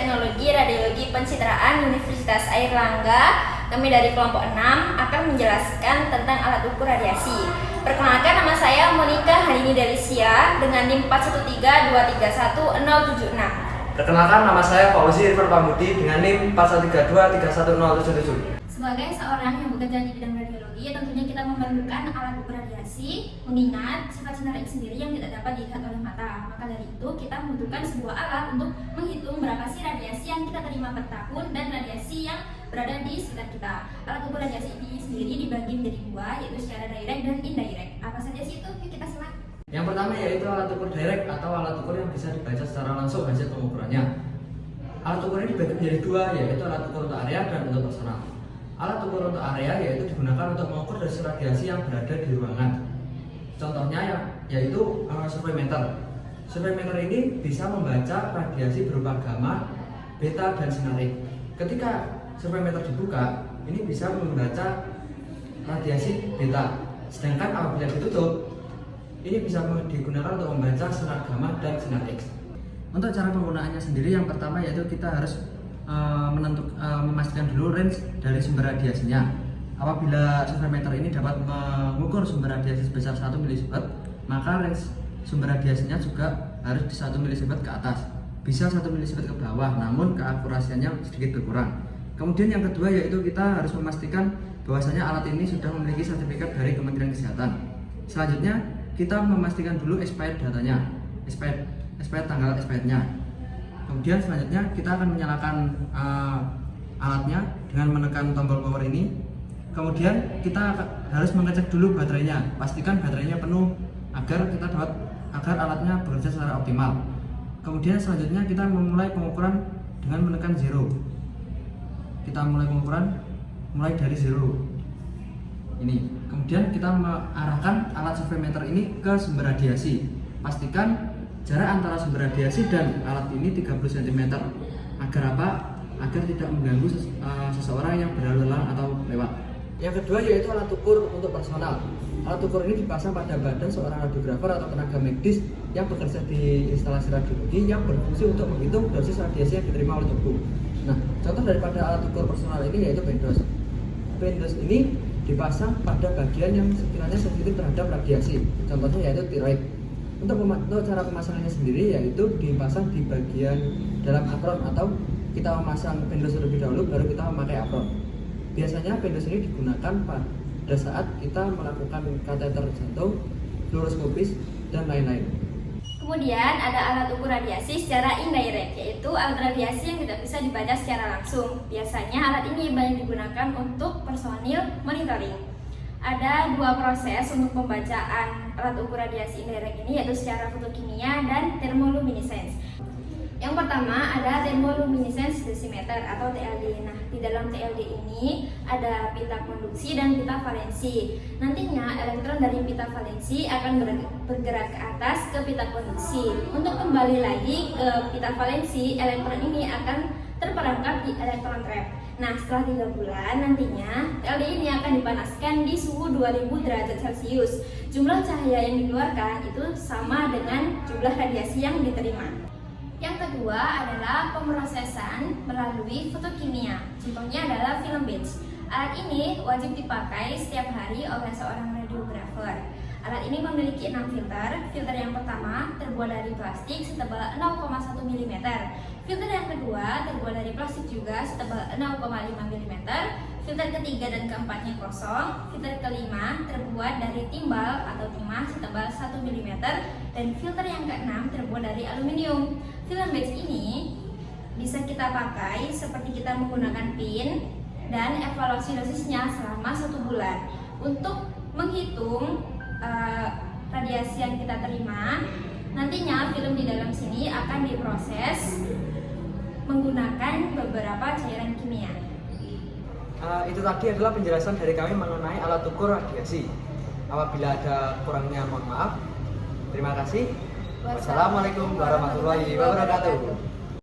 Teknologi Radiologi Pencitraan Universitas Airlangga. Kami dari kelompok 6 akan menjelaskan tentang alat ukur radiasi. Perkenalkan, nama saya Monica Hanini Delisia dengan NIM 4132311076. Perkenalkan, nama saya Fauzi Irfan Pambudi dengan NIM 4132311077. Sebagai seorang yang bekerja di bidang radiologi, tentunya kita memerlukan alat ukur radiasi, mengingat sifat sinar X sendiri yang tidak dapat dilihat oleh mata. Maka dari itu, kita membutuhkan sebuah alat untuk menghitung berapa sih radiasi yang kita terima per tahun dan radiasi yang berada di sekitar kita. Alat ukur radiasi ini sendiri dibagi menjadi dua, yaitu secara direct dan indirect. Apa saja sih itu? Yuk kita simak. Yang pertama yaitu alat ukur direct atau alat ukur yang bisa dibaca secara langsung hasil pengukurannya. Alat ukur ini dibagi menjadi dua, yaitu alat ukur untuk area dan untuk personal. Alat ukur untuk area yaitu digunakan untuk mengukur dari radiasi yang berada di ruangan. Contohnya yaitu surveimeter. Surveimeter ini bisa membaca radiasi berupa gamma, beta, dan sinar X. Ketika surveimeter dibuka, ini bisa membaca radiasi beta. Sedangkan apabila ditutup, ini bisa digunakan untuk membaca sinar gamma dan sinar X. Untuk cara penggunaannya sendiri, yang pertama yaitu kita harus memastikan dulu range dari sumber radiasinya. Apabila surveimeter ini dapat mengukur sumber radiasi sebesar 1 milisievert, maka range sumber radiasinya juga harus di 1 milisievert ke atas. Bisa 1 milisievert ke bawah, namun keakurasiannya sedikit berkurang. Kemudian yang kedua yaitu kita harus memastikan bahwasanya alat ini sudah memiliki sertifikat dari Kementerian Kesehatan. Selanjutnya kita memastikan dulu expired datanya, expired tanggal expirednya. Kemudian selanjutnya kita akan menyalakan alatnya dengan menekan tombol power ini. Kemudian kita harus mengecek dulu baterainya, pastikan baterainya penuh agar alatnya bekerja secara optimal. Kemudian selanjutnya kita memulai pengukuran dengan menekan zero. Kita mulai pengukuran mulai dari zero ini. Kemudian kita mengarahkan alat surveimeter ini ke sumber radiasi. Pastikan jarak antara sumber radiasi dan alat ini 30 cm. Agar apa? Agar tidak mengganggu seseorang yang berlalu lalang atau lewat. Yang kedua yaitu alat ukur untuk personal. Alat ukur ini dipasang pada badan seorang radiografer atau tenaga medis yang bekerja di instalasi radiologi yang berfungsi untuk menghitung dosis radiasi yang diterima oleh tubuh. Nah, contoh daripada alat ukur personal ini yaitu pendos. Pendos ini dipasang pada bagian yang sekiranya sensitif terhadap radiasi. Contohnya yaitu tiroid. Untuk cara pemasangannya sendiri yaitu dipasang di bagian dalam apron, atau kita memasang pendos terlebih dahulu baru kita memakai apron. Biasanya pendos ini digunakan pada saat kita melakukan kateter jantung, fluoroskopis, dan lain-lain. Kemudian ada alat ukur radiasi secara indirect, yaitu alat radiasi yang tidak bisa dibaca secara langsung. Biasanya alat ini banyak digunakan untuk personil monitoring. Ada dua proses untuk pembacaan alat ukur radiasi indirect ini, yaitu secara fotokimia dan thermoluminescence. Yang pertama ada thermoluminescence dosimeter atau TLD. Nah, di dalam TLD ini ada pita konduksi dan pita valensi. Nantinya elektron dari pita valensi akan bergerak ke atas ke pita konduksi. Untuk kembali lagi ke pita valensi, elektron ini akan terperangkap di elektron trap. Nah, setelah 3 bulan nantinya TLD ini akan dipanaskan di suhu 2000 derajat Celcius. Jumlah cahaya yang dikeluarkan itu sama dengan jumlah radiasi yang diterima. Yang kedua adalah pemrosesan melalui fotokimia. Contohnya adalah film batch. Alat ini wajib dipakai setiap hari oleh seorang radiografer. Alat ini memiliki 6 filter. Filter yang pertama terbuat dari plastik setebal 0,1 mm. Filter yang kedua terbuat dari plastik juga setebal 0,5 mm. Filter ketiga dan keempatnya kosong. Filter kelima terbuat dari timbal atau timah setebal 1 mm. Dan filter yang keenam terbuat dari aluminium. Film batch ini bisa kita pakai seperti kita menggunakan pin, dan evaluasi dosisnya selama 1 bulan. Untuk menghitung radiasi yang kita terima, nantinya film di dalam sini akan diproses menggunakan beberapa cairan kimia. Itu tadi adalah penjelasan dari kami mengenai alat ukur radiasi. Apabila ada kurangnya mohon maaf. Terima kasih. Wassalamualaikum warahmatullahi wabarakatuh.